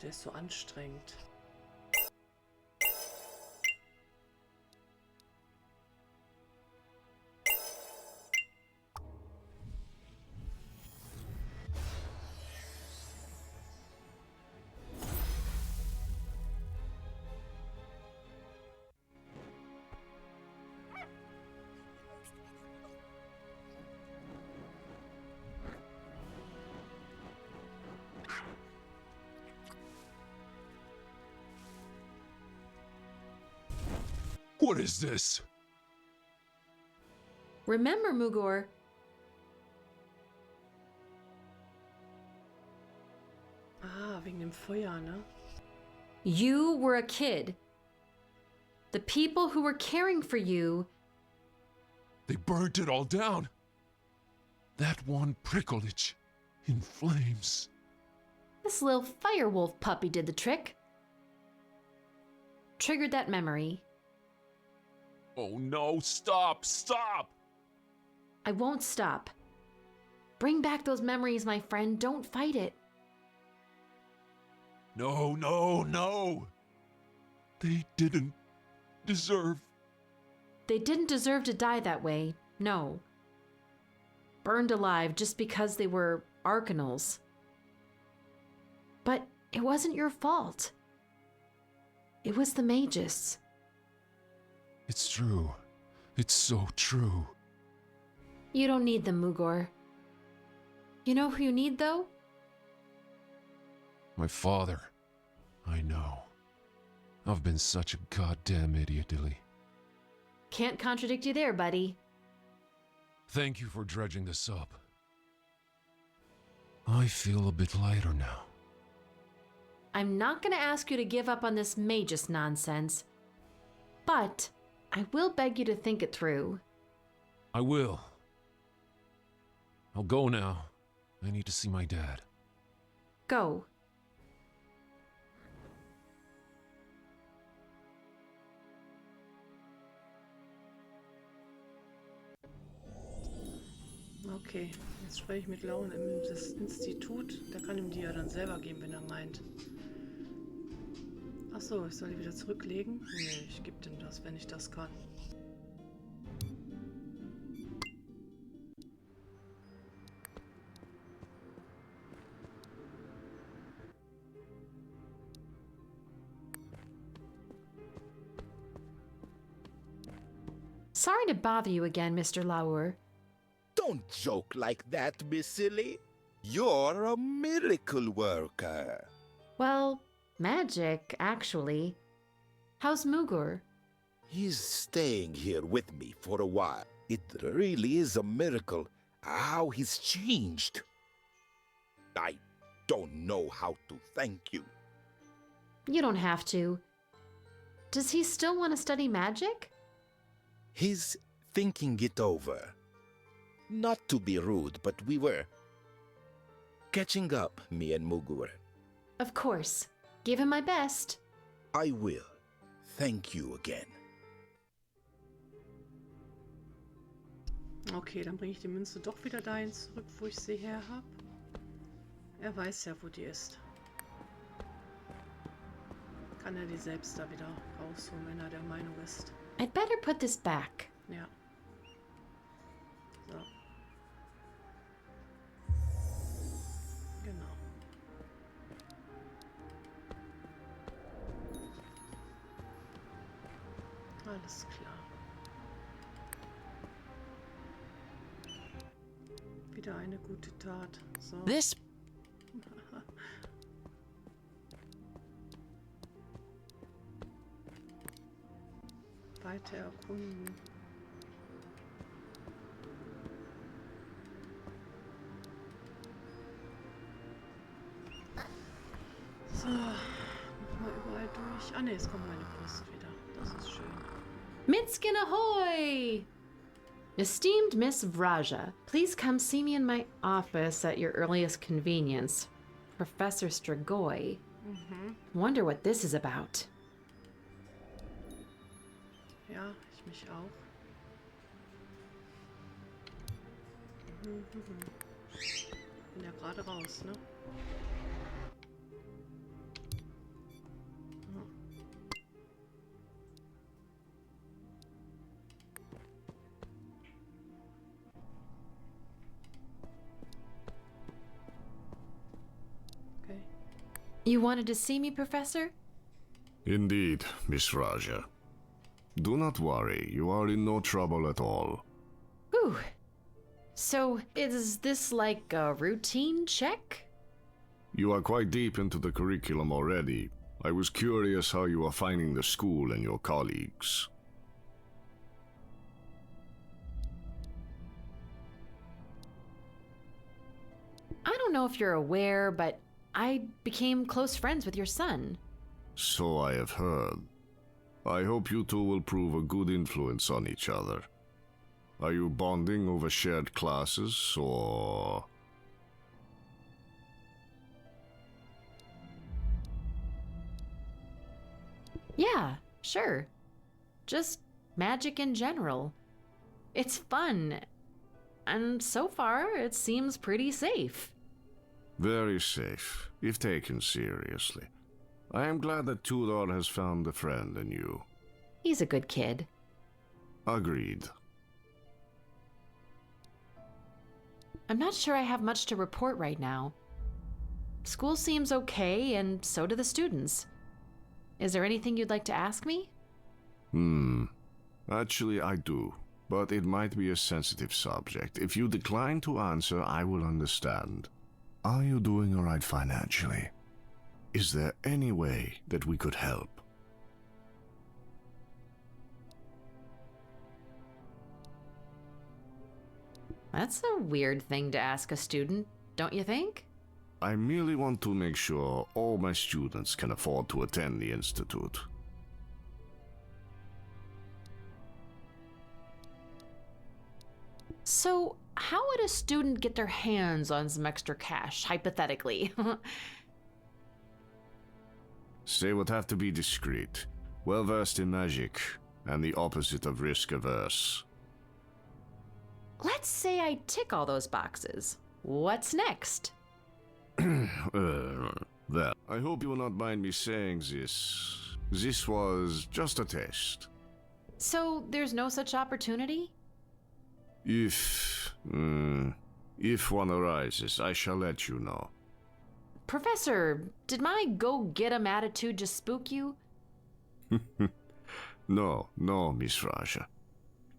der ist so anstrengend. What is this? Remember, Mugor. Ah, wegen dem Feuer, ne? You were a kid. The people who were caring for you. They burnt it all down. That one prickledge in flames. This little firewolf puppy did the trick. Triggered that memory. Oh no, stop, stop! I won't stop. Bring back those memories, my friend. Don't fight it. No, no, no! They didn't deserve. They didn't deserve to die that way, no. Burned alive just because they were Arcanals. But it wasn't your fault. It was the Mage's. It's true. It's so true. You don't need them, Mugor. You know who you need, though? My father. I know. I've been such a goddamn idiot, Dilly. Can't contradict you there, buddy. Thank you for dredging this up. I feel a bit lighter now. I'm not gonna ask you to give up on this Magus nonsense, but I will beg you to think it through. I will. I'll go now. I need to see my dad. Go. Okay, jetzt spreche ich mit Lauen das Institut. Der kann ihm die ja dann selber geben, wenn er meint. Ach so, ich soll die wieder zurücklegen? Nee, ich gebe dem das, wenn ich das kann. Sorry to bother you again, Mr. Laur. Don't joke like that, Miss Silly. You're a miracle worker. Well, magic, actually. How's Mugor? He's staying here with me for a while. It really is a miracle how he's changed. I don't know how to thank you. You don't have to. Does he still want to study magic? He's thinking it over. Not to be rude, but we were catching up, me and Mugor. Of course. Give him my best. I will. Thank you again. Okay, dann bringe ich die Münze doch wieder dahin zurück, wo ich sie her habe. Er weiß ja, wo die ist. Kann er die selbst da wieder rausholen, wenn er der Meinung ist. I'd better put this back. Ja. So. Genau. Alles klar. Wieder eine gute Tat. So. This Weiter erkunden. So, mal überall durch. Ah ne, jetzt kommt meine Post wieder. Das ist schön. Minskin ahoy! Esteemed Miss Vraja, please come see me in my office at your earliest convenience. Professor Strigoi. Wonder what this is about. Ja, ich mich auch. Bin ja gerade raus, ne? You wanted to see me, Professor? Indeed, Miss Raja. Do not worry, you are in no trouble at all. Whew. So, is this like a routine check? You are quite deep into the curriculum already. I was curious how you are finding the school and your colleagues. I don't know if you're aware, but I became close friends with your son. So I have heard. I hope you two will prove a good influence on each other. Are you bonding over shared classes, or... Yeah, sure. Just magic in general. It's fun. And so far, it seems pretty safe. Very safe, if taken seriously. I am glad that Tudor has found a friend in you. He's a good kid. Agreed. I'm not sure I have much to report right now. School seems okay, and so do the students. Is there anything you'd like to ask me? Actually, I do. But it might be a sensitive subject. If you decline to answer, I will understand. Are you doing all right financially? Is there any way that we could help? That's a weird thing to ask a student, don't you think? I merely want to make sure all my students can afford to attend the Institute. So, how would a student get their hands on some extra cash, hypothetically? They would have to be discreet, well-versed in magic, and the opposite of risk-averse. Let's say I tick all those boxes. What's next? Well, I hope you will not mind me saying this. This was just a test. So, there's no such opportunity? If one arises, I shall let you know. Professor, did my go-get-em attitude just spook you? No, Miss Raja.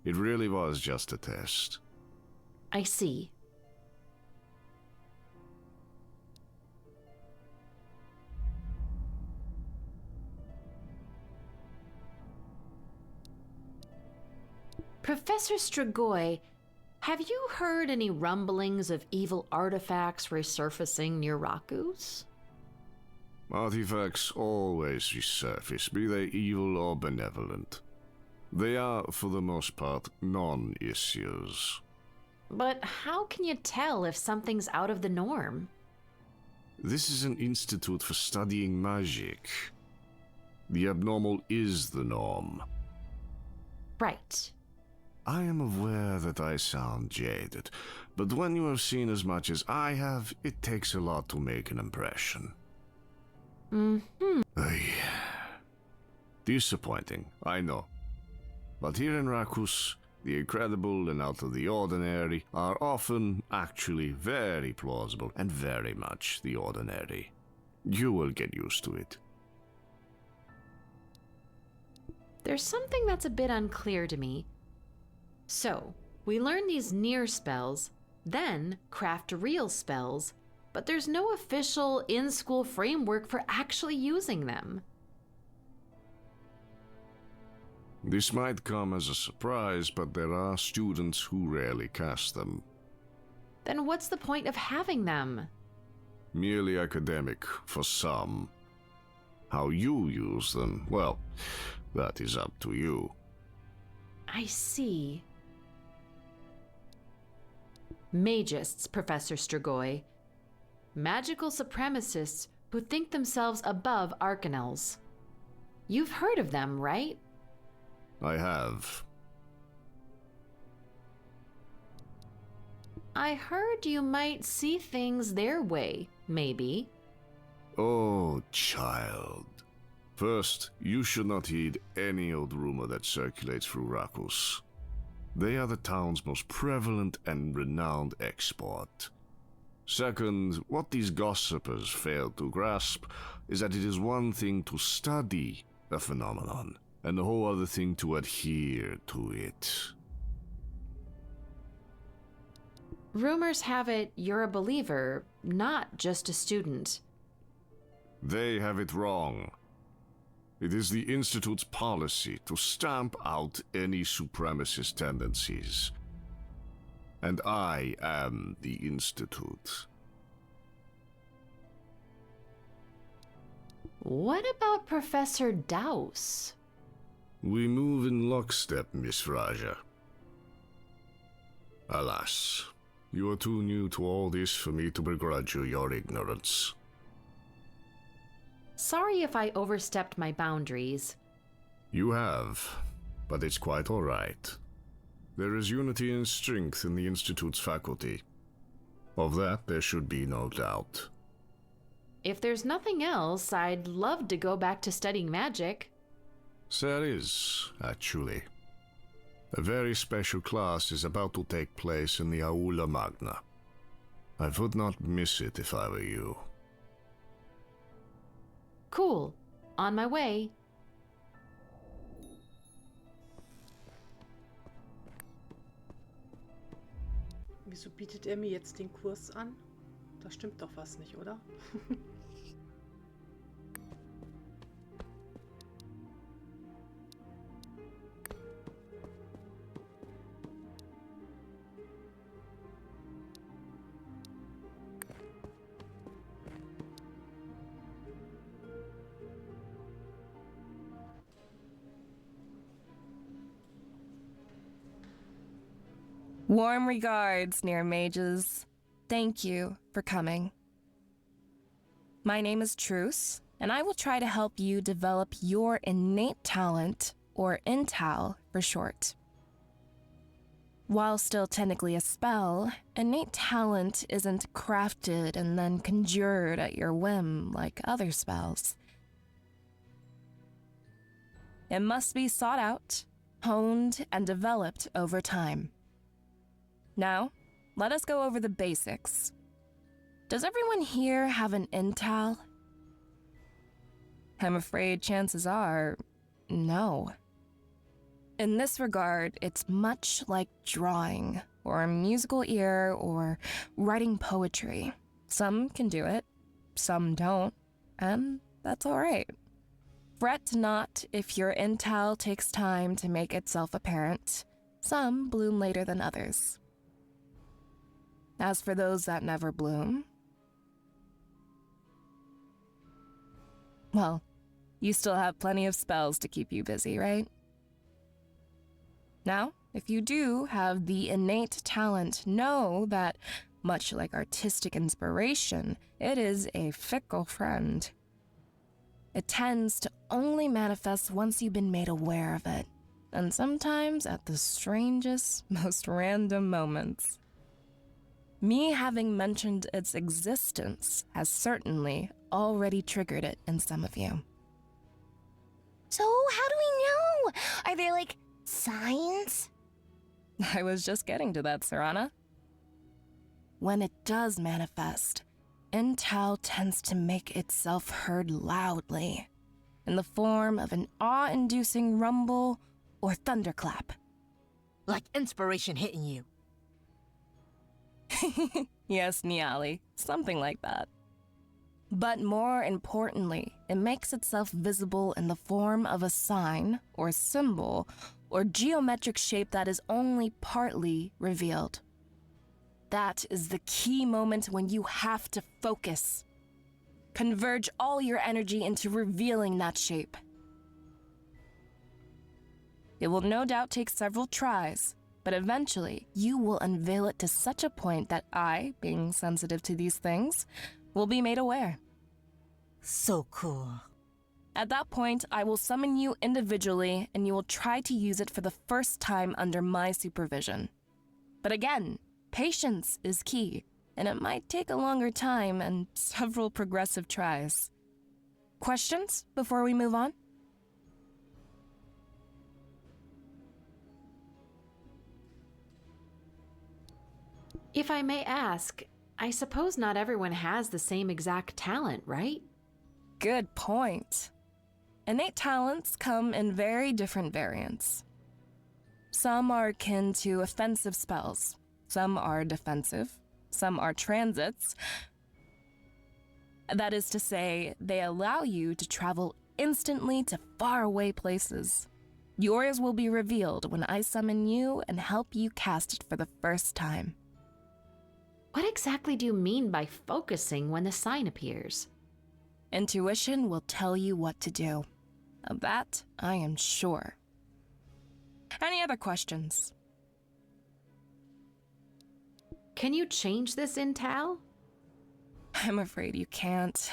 It really was just a test. I see. Professor Strigoi, have you heard any rumblings of evil artifacts resurfacing near Rakus? Artifacts always resurface, be they evil or benevolent. They are, for the most part, non-issues. But how can you tell if something's out of the norm? This is an institute for studying magic. The abnormal is the norm. Right. I am aware that I sound jaded, but when you have seen as much as I have, it takes a lot to make an impression. Disappointing, I know. But here in Rakus, the incredible and out of the ordinary are often actually very plausible and very much the ordinary. You will get used to it. There's something that's a bit unclear to me. So, we learn these near spells, then craft real spells, but there's no official in-school framework for actually using them. This might come as a surprise, but there are students who rarely cast them. Then what's the point of having them? Merely academic for some. How you use them, well, that is up to you. I see. Magists, Professor Strigoi. Magical supremacists who think themselves above Arcanels. You've heard of them, right? I have. I heard you might see things their way, maybe. Oh, child. First, you should not heed any old rumor that circulates through Rakus. They are the town's most prevalent and renowned export. Second, what these gossipers fail to grasp is that it is one thing to study a phenomenon, and a whole other thing to adhere to it. Rumors have it you're a believer, not just a student. They have it wrong. It is the Institute's policy to stamp out any supremacist tendencies. And I am the Institute. What about Professor Douse? We move in lockstep, Miss Raja. Alas, you are too new to all this for me to begrudge you your ignorance. Sorry if I overstepped my boundaries. You have, but it's quite all right. There is unity and strength in the Institute's faculty. Of that, there should be no doubt. If there's nothing else, I'd love to go back to studying magic. There is, actually. A very special class is about to take place in the Aula Magna. I would not miss it if I were you. Cool. On my way. Wieso bietet er mir jetzt den Kurs an? Da stimmt doch was nicht, oder? Warm regards, near mages. Thank you for coming. My name is Truce, and I will try to help you develop your innate talent, or intal for short. While still technically a spell, innate talent isn't crafted and then conjured at your whim like other spells. It must be sought out, honed, and developed over time. Now, let us go over the basics. Does everyone here have an intal? I'm afraid chances are, no. In this regard, it's much like drawing, or a musical ear, or writing poetry. Some can do it, some don't, and that's alright. Fret not if your intel takes time to make itself apparent. Some bloom later than others. As for those that never bloom, well, you still have plenty of spells to keep you busy, right? Now, if you do have the innate talent, know that, much like artistic inspiration, it is a fickle friend. It tends to only manifest once you've been made aware of it, and sometimes at the strangest, most random moments. Me having mentioned its existence has certainly already triggered it in some of you. So, how do we know? Are there, like, signs? I was just getting to that, Serana. When it does manifest, intel tends to make itself heard loudly, in the form of an awe-inducing rumble or thunderclap. Like inspiration hitting you. Yes, Niali, something like that. But more importantly, it makes itself visible in the form of a sign, or symbol, or geometric shape that is only partly revealed. That is the key moment when you have to focus. Converge all your energy into revealing that shape. It will no doubt take several tries, but eventually you will unveil it to such a point that I, being sensitive to these things, will be made aware. So cool. At that point, I will summon you individually and you will try to use it for the first time under my supervision. But again, patience is key, and it might take a longer time and several progressive tries. Questions before we move on? If I may ask, I suppose not everyone has the same exact talent, right? Good point. Innate talents come in very different variants. Some are akin to offensive spells, some are defensive, some are transits. That is to say, they allow you to travel instantly to faraway places. Yours will be revealed when I summon you and help you cast it for the first time. What exactly do you mean by focusing when the sign appears? Intuition will tell you what to do. Of that, I am sure. Any other questions? Can you change this in Tal? I'm afraid you can't.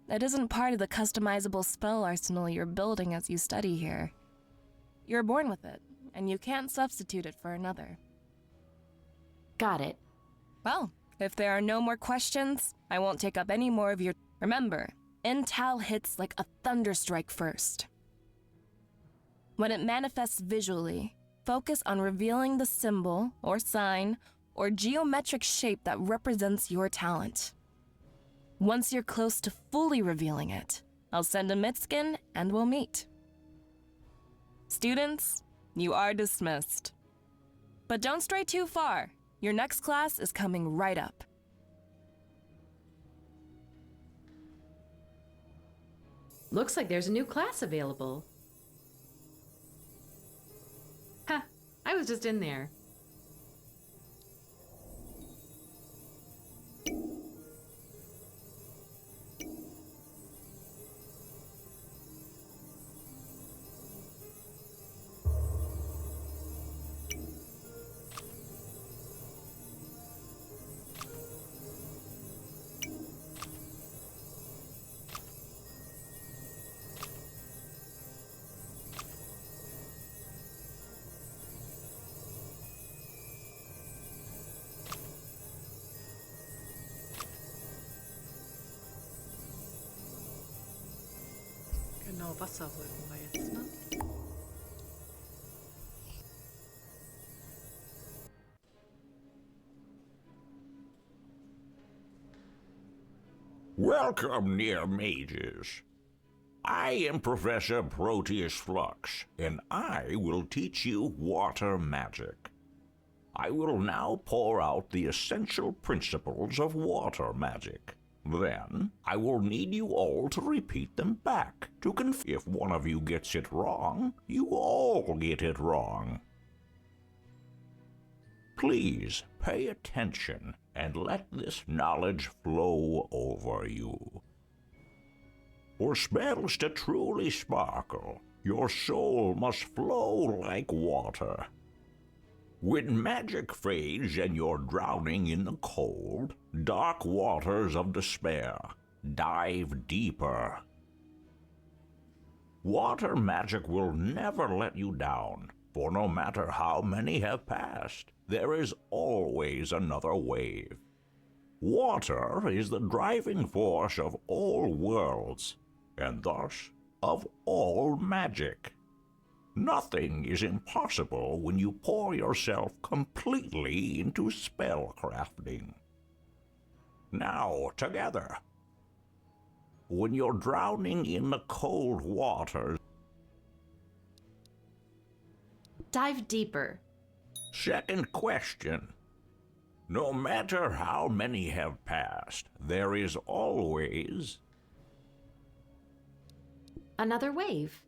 It isn't part of the customizable spell arsenal you're building as you study here. You're born with it, and you can't substitute it for another. Got it. Well, if there are no more questions, I won't take up any more of your... Remember, Intal hits like a thunderstrike first. When it manifests visually, focus on revealing the symbol, or sign, or geometric shape that represents your talent. Once you're close to fully revealing it, I'll send a Mitskin and we'll meet. Students, you are dismissed. But don't stray too far. Your next class is coming right up. Looks like there's a new class available. Ha! I was just in there. Genau, Wasserwolken war jetzt, ne? Welcome, dear mages. I am Professor Proteus Flux, and I will teach you water magic. I will now pour out the essential principles of water magic. Then, I will need you all to repeat them back to confirm. If one of you gets it wrong, you all get it wrong. Please pay attention and let this knowledge flow over you. For spells to truly sparkle, your soul must flow like water. When magic fades and you're drowning in the cold, dark waters of despair, dive deeper. Water magic will never let you down, for no matter how many have passed, there is always another wave. Water is the driving force of all worlds, and thus of all magic. Nothing is impossible when you pour yourself completely into spellcrafting. Now, together. When you're drowning in the cold waters, Dive deeper. second question. No matter how many have passed, there is always... Another wave.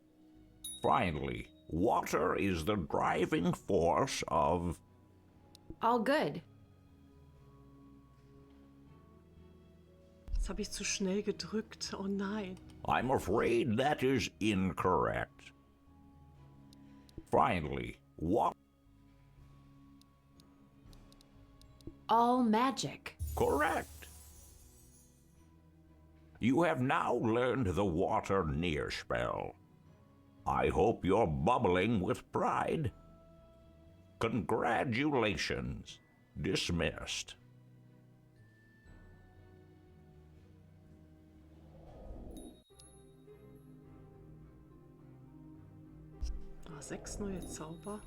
Finally, water is the driving force of... All good. Jetzt habe ich zu schnell gedrückt. Oh nein. I'm afraid that is incorrect. Finally, water... All magic. Correct. You have now learned the water near spell. I hope you're bubbling with pride. Congratulations. Dismissed. Ah, 6 neue Zauber.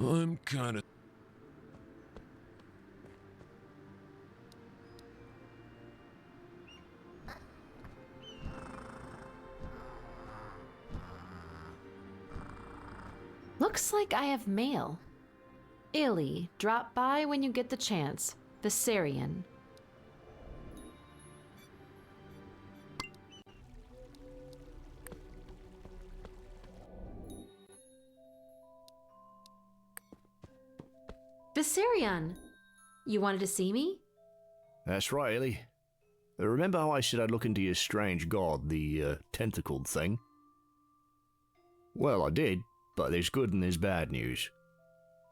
I'm kinda... Looks like I have mail. Illy, drop by when you get the chance. Viserion. Viserion! You wanted to see me? That's right, Ellie. Remember how I said I'd look into your strange god, the tentacled thing? Well, I did, but there's good and there's bad news.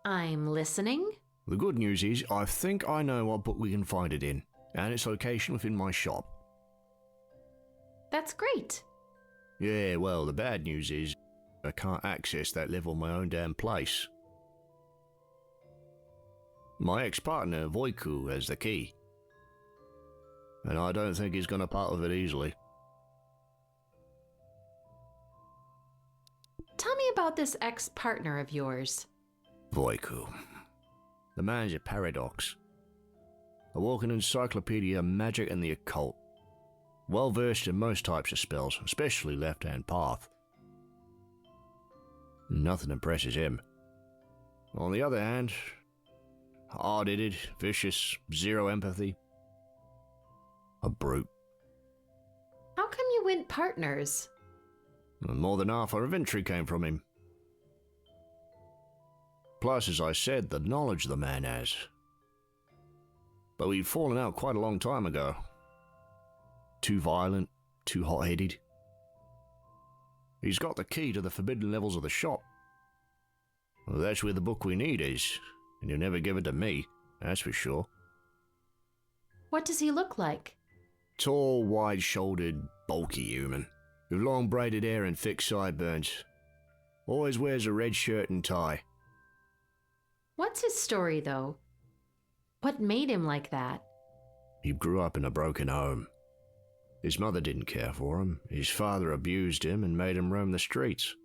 I'm listening. The good news is, I think I know what book we can find it in, and its location within my shop. That's great. Yeah, well, the bad news is, I can't access that level on my own damn place. My ex-partner, Voiku, has the key. And I don't think he's gonna part with it easily. Tell me about this ex-partner of yours. Voiku. The man's a paradox. A walking encyclopedia of magic and the occult. Well versed in most types of spells, especially left-hand path. Nothing impresses him. On the other hand, hard-headed, vicious, zero empathy. A brute. How come you went partners? More than half our inventory came from him. Plus, as I said, the knowledge the man has. But we'd fallen out quite a long time ago. Too violent, too hot-headed. He's got the key to the forbidden levels of the shop. Well, that's where the book we need is, and he'll never give it to me, that's for sure. What does he look like? Tall, wide-shouldered, bulky human, with long braided hair and thick sideburns. Always wears a red shirt and tie. What's his story, though? What made him like that? He grew up in a broken home. His mother didn't care for him, his father abused him and made him roam the streets.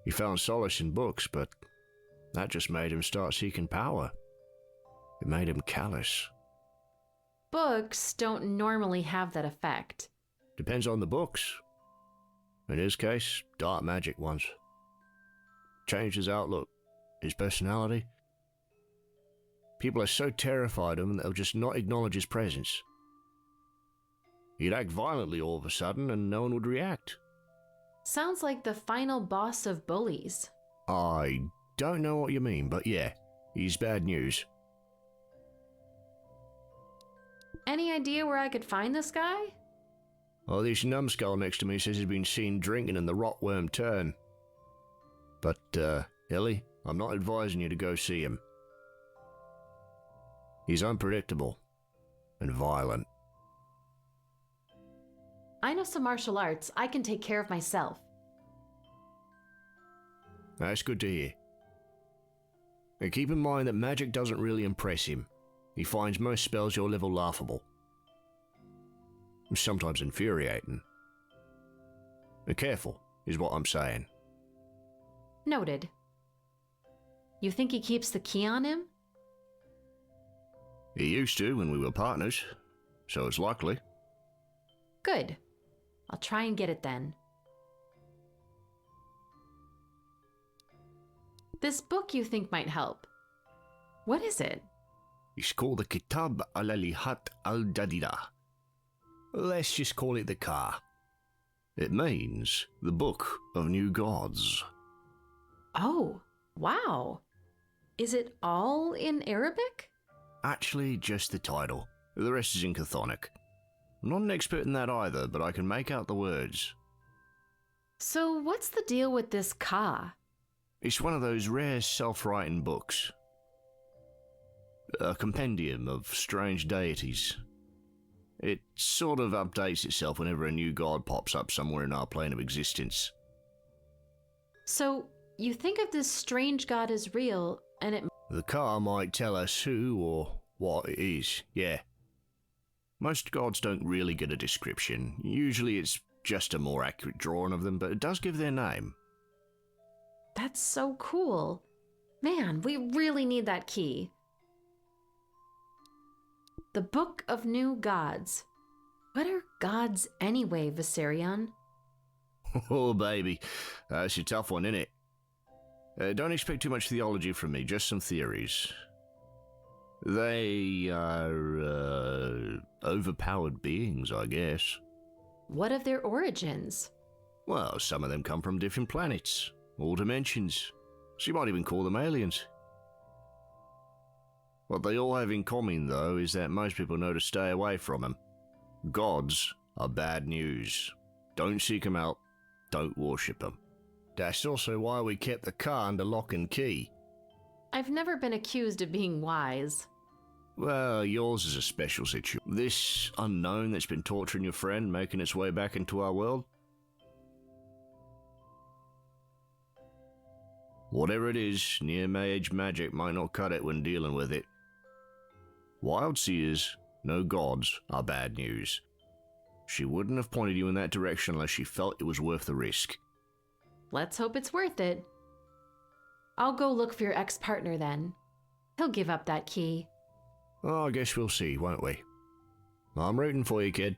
He found solace in books, but that just made him start seeking power. It made him callous. Books don't normally have that effect. Depends on the books. In his case, dark magic ones. Changed his outlook, his personality. People are so terrified of him that they'll just not acknowledge his presence. He'd act violently all of a sudden and no one would react. Sounds like the final boss of bullies. I don't know what you mean, but yeah, he's bad news. Any idea where I could find this guy? Oh, this numbskull next to me says he's been seen drinking in the Rotworm Turn. But, Ellie, I'm not advising you to go see him. He's unpredictable and violent. I know some martial arts. I can take care of myself. That's good to hear. And keep in mind that magic doesn't really impress him. He finds most spells your level laughable. Sometimes infuriating. Be careful, is what I'm saying. Noted. You think he keeps the key on him? He used to when we were partners, so it's likely. Good. I'll try and get it then. This book you think might help. What is it? It's called the Kitab al-Alihat al-Jadida. Let's just call it the Ka. It means the Book of New Gods. Oh, wow. Is it all in Arabic? Actually, just the title. The rest is in Chthonic. I'm not an expert in that either, but I can make out the words. So what's the deal with this Ka? It's one of those rare self-writing books. A compendium of strange deities. It sort of updates itself whenever a new god pops up somewhere in our plane of existence. So, you think of this strange god as real, and it... The car might tell us who or what it is, yeah. Most gods don't really get a description. Usually it's just a more accurate drawing of them, but it does give their name. That's so cool. Man, we really need that key. The Book of New Gods. What are gods anyway, Viserion? Oh, baby. That's a tough one, isn't it? Don't expect too much theology from me, just some theories. They are, overpowered beings, I guess. What of their origins? Well, some of them come from different planets, or dimensions. So you might even call them aliens. What they all have in common, though, is that most people know to stay away from them. Gods are bad news. Don't seek them out. Don't worship them. That's also why we kept the car under lock and key. I've never been accused of being wise. Well, yours is a special situation. This unknown that's been torturing your friend, making its way back into our world? Whatever it is, near Mage magic might not cut it when dealing with it. Wild seers, no gods, are bad news. She wouldn't have pointed you in that direction unless she felt it was worth the risk. Let's hope it's worth it. I'll go look for your ex-partner then. He'll give up that key. Oh, I guess we'll see, won't we? I'm rooting for you, kid.